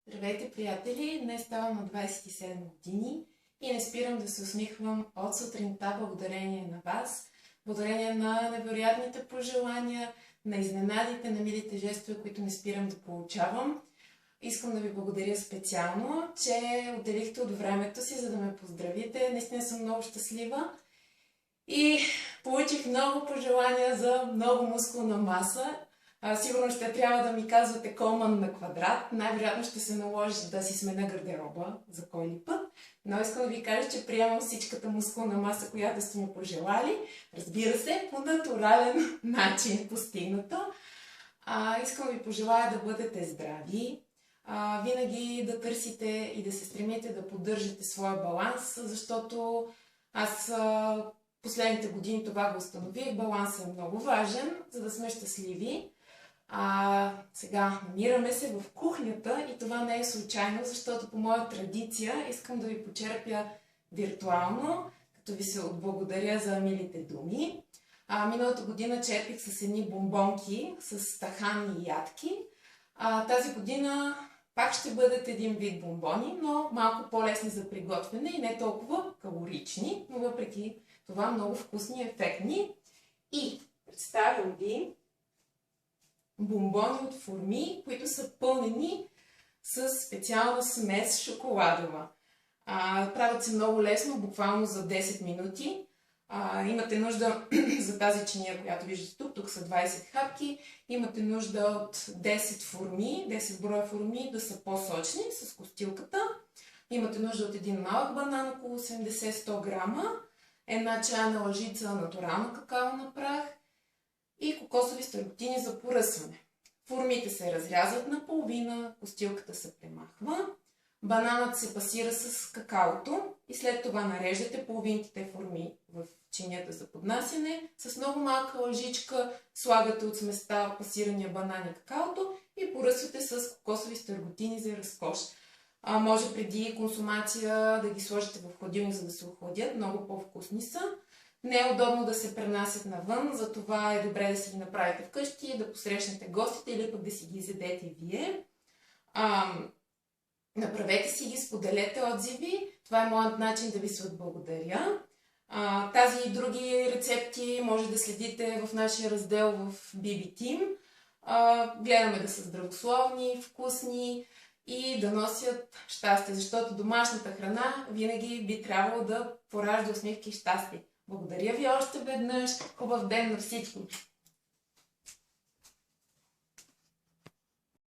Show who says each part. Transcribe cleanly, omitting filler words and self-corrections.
Speaker 1: Здравейте, приятели! Днес ставам на 27 години и не спирам да се усмихвам от сутринта благодарение на вас, благодарение на невероятните пожелания, на изненадите, на милите жестове, които не спирам да получавам. Искам да ви благодаря специално, че отделихте от времето си, за да ме поздравите. Наистина съм много щастлива и получих много пожелания за много мускулна маса. Сигурно ще трябва да ми казвате Колман на квадрат. Най-вероятно ще се наложи да си сменя гардероба за кой ли път. Но искам да ви кажа, че приемам всичката мускулна маса, която сте ми пожелали. Разбира се, по натурален начин постигнато. Искам да ви пожелая да бъдете здрави. Винаги да търсите и да се стремите да поддържате своя баланс, защото аз последните години това го установих. Балансът е много важен, за да сме щастливи. Сега намираме се в кухнята и това не е случайно, защото по моя традиция искам да ви почерпя виртуално, като ви се отблагодаря за милите думи. Миналата година черпих с едни бомбонки с стаханни ядки. Тази година пак ще бъдат един вид бомбони, но малко по-лесни за приготвяне и не толкова калорични, но въпреки това много вкусни и ефектни. И представям ви бомбони от форми, които са пълнени с специална смес шоколадова. Правят се много лесно, буквално за 10 минути. Имате нужда за тази чиния, която виждате тук са 20 хапки. Имате нужда от 10 форми, 10 броя форми да са по-сочни с костилката. Имате нужда от един малък банан, около 80-100 грама. Една чайна лъжица натурална какао прах и кокосови стърготини за поръсване. Формите се разрязват наполовина, костилката се премахва, бананът се пасира с какаото и след това нареждате половинките форми в чинията за поднасяне. С много малка лъжичка слагате от сместа пасирания банан и какаото и поръсвате с кокосови стърготини за разкош. Може преди консумация да ги сложите в хладилник, за да се охладят. Много по-вкусни са. Не е удобно да се пренасят навън, затова е добре да си ги направите вкъщи, да посрещнете гостите или пък да си ги изядете вие. Направете си ги, споделете отзиви. Това е моят начин да ви се отблагодаря. Тази и други рецепти може да следите в нашия раздел в BB Team. Гледаме да са здравословни, вкусни и да носят щастие, защото домашната храна винаги би трябвало да поражда усмивки и щастие. Благодаря ви още веднъж. Хубав ден на всички!